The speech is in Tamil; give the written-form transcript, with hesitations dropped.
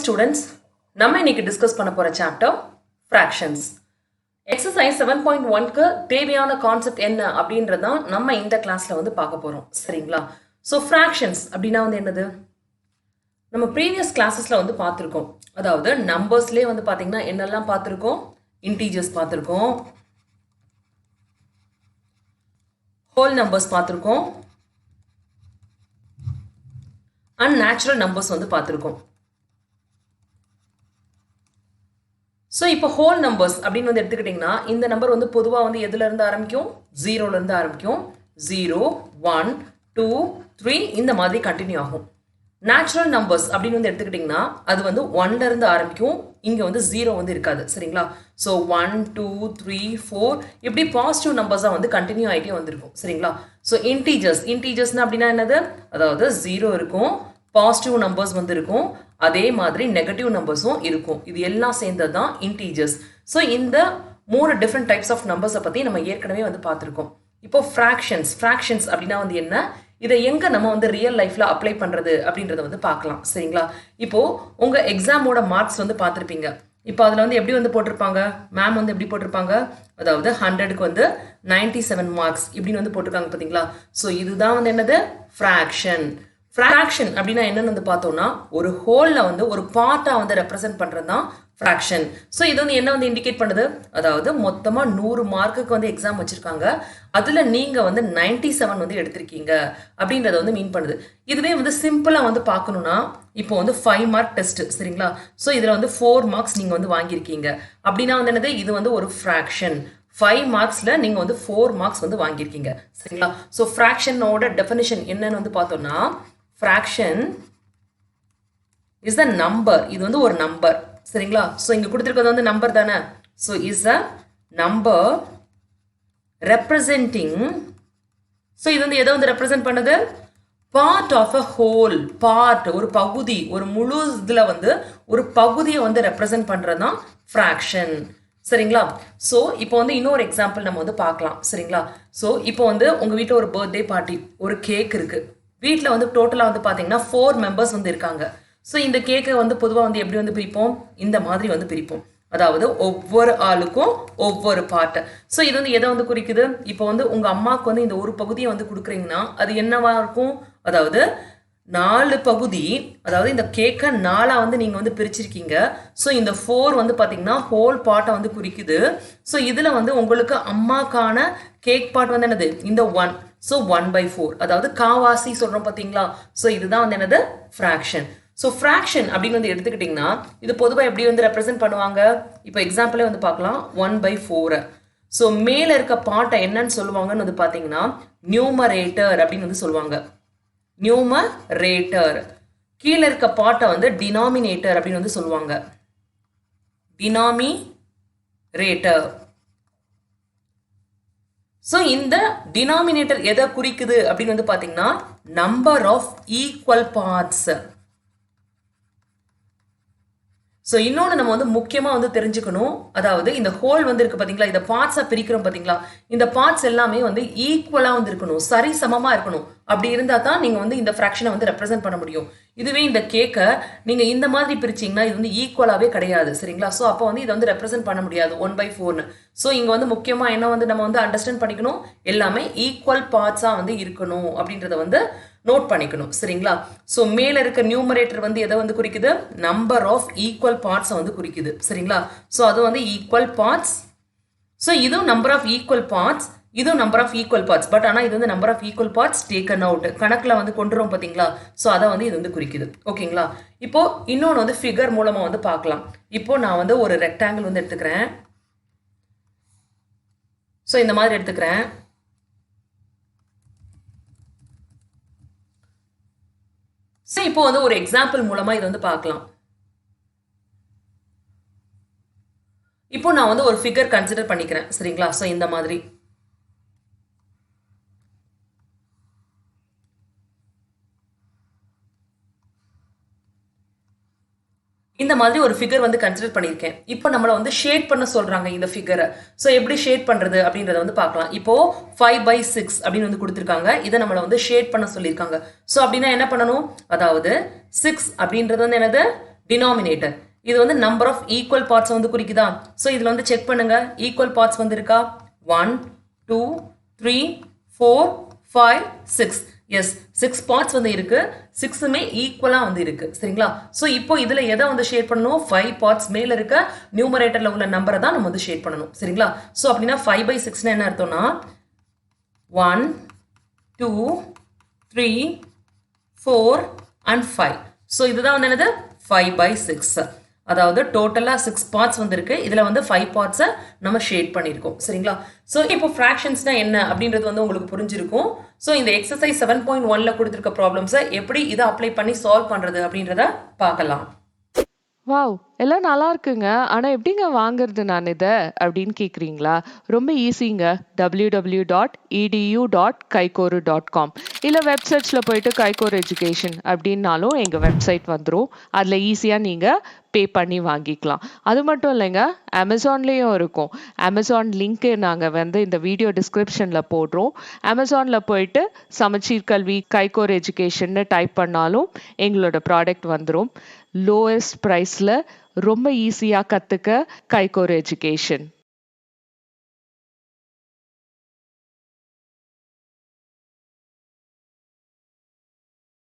students, நம்ம இன்னைக்கு டிஸ்கஸ் பண்ண போற சாப்டர் fractions. Exercise 7.1 க்கு தேவையான கான்செப்ட் என்ன அப்படின்றத நம்ம இந்த கிளாஸ்ல வந்து பார்க்க போறோம். சரிங்களா? So fractions அப்படினா வந்து என்னது? நம்ம previous classes-ல வந்து பார்த்திருக்கோம். அதாவது நம்பர்ஸ்லயே வந்து பாத்தீங்கன்னா என்னெல்லாம் பார்த்திருக்கோம்? Integers பார்த்திருக்கோம். Whole numbers பார்த்திருக்கோம். Unnatural numbers வந்து பார்த்திருக்கோம். So, இப்போ whole numbers அப்படின்னு வந்து எடுத்துக்கிட்டிங்கன்னா இந்த நம்பர் வந்து பொதுவா வந்து எதுல இருந்து ஆரம்பிக்கும் 0 ல இருந்து ஆரம்பிக்கும் 0 1 2 3 இந்த மாதிரி கண்டினியூ ஆகும் natural numbers அப்படின்னு வந்து எடுத்துக்கிட்டிங்கன்னா அது வந்து 1 ல இருந்து ஆரம்பிக்கும் இங்க வந்து 0 வந்து இருக்காது சரிங்களா so 1 2 3 4 இப்படி பாசிட்டிவ் நம்பர்ஸா வந்து கண்டினியூ ஆயிட்டே வந்திருக்கும் சரிங்களா so integersனா அப்படினா என்னது அதாவது 0 இருக்கும் பாசிட்டிவ் நம்பர்ஸ் வந்து இருக்கும் அதே மாதிரி நெகட்டிவ் நம்பர்ஸும் இருக்கும் இது எல்லாம் சேர்ந்தது தான் integers so இந்த மூணு டிஃபரண்ட் டைப்ஸ் ஆஃப் நம்பர்ஸை பத்தி நம்ம ஏற்கனவே வந்து பார்த்திருக்கோம் இப்போ fractions அப்படினா வந்து என்ன இதை எங்க நம்ம வந்து ரியல் லைஃப்ல அப்ளை பண்றது அப்படின்றத வந்து பார்க்கலாம் சரிங்களா இப்போ உங்க எக்ஸாமோட மார்க்ஸ் வந்து பார்த்திருப்பீங்க இப்போ அதுல வந்து எப்படி வந்து போட்டிருப்பாங்க மேம் வந்து எப்படி போட்டிருப்பாங்க அதாவது 100க்கு வந்து 97 மார்க்ஸ் இப்படின்னு வந்து போட்டிருக்காங்க பாத்தீங்களா சோ இதுதான் வந்து என்னது fraction அப்படினா என்னன்னு வந்து பார்த்தோம்னா ஒரு ஹோல்ல வந்து ஒரு பார்ட்டா வந்து ரெப்ரசன்ட் பண்றது தான் fraction சோ இது வந்து என்ன வந்து இன்டிகேட் பண்ணுது அதாவது மொத்தமா 100 மார்க்குக்கு வந்து எக்ஸாம் வச்சிருக்காங்க அதுல நீங்க வந்து 97 வந்து எடுத்திருக்கீங்க அப்படின்றத வந்து மீன் பண்ணுது இதுவே வந்து சிம்பிளா வந்து பார்க்கணும்னா இப்போ வந்து 5 மார்க் டெஸ்ட் சரிங்களா சோ இதுல வந்து 4 மார்க்ஸ் நீங்க வந்து வாங்கியிருக்கீங்க அப்படினா வந்து என்னது இது வந்து ஒரு fraction 5 மார்க்ஸ்ல நீங்க வந்து 4 மார்க்ஸ் வந்து வாங்கியிருக்கீங்க சரிங்களா சோ fractionோட டெஃபினிஷன் என்னன்னு வந்து பார்த்தோம்னா fraction is the number இது வந்து ஒரு நம்பர் சரிங்களா சோ இங்க கொடுத்திருக்கிறது வந்து நம்பர் தானே so is a number representing so இது வந்து எதை வந்து ரெப்ரசன்ட் பண்ணுது part of a whole part ஒரு பகுதி ஒரு முழு இதுல வந்து ஒரு பகுதியை வந்து ரெப்ரசன்ட் பண்றதுதான் fraction சரிங்களா சோ இப்போ வந்து இன்னொரு எக்ஸாம்பிள் நம்ம வந்து பார்க்கலாம் சரிங்களா சோ இப்போ வந்து உங்க வீட்ல ஒரு பர்த்டே பார்ட்டி ஒரு கேக் இருக்கு வீட்ல வந்து டோட்டலா வந்து பாத்தீங்கன்னா 4 மெம்பர்ஸ் வந்து இருக்காங்க சோ இந்த கேக்கை வந்து பொதுவா வந்து எப்படி வந்து பிரிப்போம் இந்த மாதிரி வந்து பிரிப்போம் அதாவது ஒவ்வொரு ஆளுக்கும் ஒவ்வொரு பார்ட் சோ இது வந்து எதை வந்து குறிக்குது இப்போ வந்து உங்க அம்மாக்கு வந்து இந்த ஒரு பகுதியை வந்து கொடுக்குறீங்கன்னா அது என்னவா இருக்கும் அதாவது 4 பகுதி அதாவது இந்த கேக்கை 4ஆ வந்து நீங்க வந்து பிரிச்சிருக்கீங்க சோ இந்த 4 வந்து பாத்தீங்கன்னா ஹோல் பார்ட்டை வந்து குறிக்குது சோ இதுல வந்து உங்களுக்கு அம்மாக்கான கேக் பார்ட் வந்து என்னது இந்த 1 so 1/4 அதாவது காவாசி சொல்றோம் பாத்தீங்களா சோ இதுதான் வந்து என்னது fraction so fraction அப்படின்னு வந்து எடுத்துக்கிட்டீங்கன்னா இது பொதுவா எப்படி வந்து ரெப்ரசன்ட் பண்ணுவாங்க இப்போ எக்ஸாம்பிளே வந்து பார்க்கலாம் 1/4 so மேல இருக்க பார்ட்டை என்னன்னு சொல்லுவாங்கன்னு வந்து பாத்தீங்கன்னா நியூமரேட்டர் அப்படின்னு வந்து சொல்லுவாங்க நியூமரேட்டர் கீழ இருக்க பார்ட்டை வந்து டினாமினேட்டர் அப்படின்னு வந்து சொல்லுவாங்க டினாமினேட்டர் சோ இந்த டினாமினேட்டர் எதை குறிக்குது அப்படின்னு வந்து பாத்தீங்கன்னா number of equal parts so இன்னொன்னு நம்ம வந்து முக்கியமா வந்து தெரிஞ்சுக்கணும் அதாவது இந்த ஹோல் வந்து இருக்கு பாத்தீங்களா இந்த பார்ட்ஸா பிரிக்கிறோம் பாத்தீங்களா இந்த பார்ட்ஸ் எல்லாமே வந்து ஈக்குவலா வந்து இருக்கணும் சரி சமமா இருக்கணும் அப்படி இருந்தா தான் நீங்க வந்து இந்த ஃபிராக்ஷனை வந்து ரெப்ரசன்ட் பண்ண முடியும் இதுவே இந்த கேக்க நீங்க இந்த மாதிரி பிரிச்சீங்கன்னா இது வந்து ஈக்குவலாவே கிடையாது சரிங்களா சோ அப்போ வந்து இதை வந்து ரெப்ரசன்ட் பண்ண முடியாது 1/4 சோ இங்க வந்து முக்கியமா என்ன வந்து நம்ம வந்து அண்டர்ஸ்டாண்ட் பண்ணிக்கணும் எல்லாமே ஈக்குவல் பார்ட்ஸா வந்து இருக்கணும் அப்படின்றத வந்து நோட் பண்ணிக்கணும் சரிங்களா சோ மேல இருக்க நியூமரேட்டர் வந்து எதை வந்து குறிக்குது நம்பர் ஆஃப் ஈக்குவல் பார்ட்ஸ் வந்து குறிக்குது சரிங்களா சோ அது வந்து ஈக்குவல் பார்ட்ஸ் சோ இதுவும் நம்பர் ஆஃப் ஈக்குவல் பார்ட்ஸ் இதுவும் number of equal parts but ஆனா இது வந்து number of equal parts taken out கணக்குல வந்து கொண்டுறோம் பாத்தீங்களா சோ அதை வந்து இது வந்து குறிக்குது ஓகேங்களா இப்போ இன்னொன்னு வந்து ஃபிகர் மூலமா வந்து பார்க்கலாம் இப்போ நான் வந்து ஒரு ரெக்டாங்கிள் வந்து எடுத்துக்கிறேன் சோ இந்த மாதிரி எடுத்துக்கிறேன் சோ இப்போ வந்து ஒரு எக்ஸாம்பிள் மூலமா இது வந்து பார்க்கலாம் இப்போ நான் வந்து ஒரு ஃபிகர் கன்சிடர் பண்ணிக்கிறேன் சரிங்களா சோ இந்த மாதிரி இந்த மாதிரி ஒரு ஃபிகர் வந்து கன்சிடர் பண்ணியிருக்கேன் இப்போ நம்மள வந்து ஷேட் பண்ண சொல்றாங்க இந்த ஃபிகரை சோ எப்படி ஷேட் பண்றது அப்படின்றத வந்து பார்க்கலாம் இப்போ 5/6 அப்படின்னு வந்து கொடுத்திருக்காங்க இதை நம்மள வந்து ஷேட் பண்ண சொல்லியிருக்காங்க சோ அப்படின்னா என்ன பண்ணணும் அதாவது 6 அப்படின்றது வந்து என்னது டினாமினேட்டர் இது வந்து நம்பர் ஆஃப் ஈக்குவல் பார்ட்ஸ் வந்து குறிக்குதா ஸோ இதில் வந்து செக் பண்ணுங்க ஈக்குவல் பார்ட்ஸ் வந்து இருக்கா 1 2 3 4 5 6 எஸ் 6 பார்ட்ஸ் வந்து இருக்கு 6மே ஈக்குவலா வந்து இருக்கு சரிங்களா ஸோ இப்போ இதுல எதை வந்து ஷேட் பண்ணணும் 5 பார்ட்ஸ் மேல இருக்க நியூமரேட்டர்ல உள்ள நம்பரை தான் நம்ம வந்து ஷேட் பண்ணணும் சரிங்களா ஸோ அப்படின்னா 5/6 என்ன அர்த்தம்னா 1 2 3 4 and 5 ஸோ இதுதான் வந்து என்னது 5/6 அதாவது டோட்டலா 6 பார்ட்ஸ் வந்திருக்கு இதுல வந்து 5 பார்ட்ஸை நம்ம ஷேட் பண்ணியிருக்கோம் சரிங்களா ஸோ இப்போ ஃப்ராக்ஷன்ஸ்னா என்ன அப்படின்றது வந்து உங்களுக்கு புரிஞ்சிருக்கும் ஸோ இந்த எக்ஸசைஸ் 7.1ல கொடுத்துருக்க ப்ராப்ளம்ஸை எப்படி இதை அப்ளை பண்ணி சால்வ் பண்றது அப்படின்றத பார்க்கலாம் வாவ் எல்லாம் நல்லா இருக்குங்க ஆனால் எப்படிங்க வாங்குறது நான் இதை அப்படின்னு கேட்குறீங்களா ரொம்ப ஈஸிங்க www.edu.kaikoru.com இல்லை வெப்சைட்ஸில் போயிட்டு கைகோர் எஜுகேஷன் அப்படின்னாலும் எங்கள் வெப்சைட் வந்துடும் அதில் ஈஸியாக நீங்கள் பே பண்ணி வாங்கிக்கலாம் அது மட்டும் இல்லைங்க அமேசான்லேயும் இருக்கும் அமேசான் லிங்க்கு நாங்கள் வந்து இந்த வீடியோ டிஸ்கிரிப்ஷனில் போடுறோம் அமேசானில் போயிட்டு சமச்சீர் கல்வி கைகோர் எஜுகேஷன்னு டைப் பண்ணாலும் எங்களோட ப்ராடக்ட் வந்துடும் லோவஸ்ட் ப்ரைஸில் ரொம்ப ஈஸியாக கற்றுக்க கைகோர் எஜுகேஷன்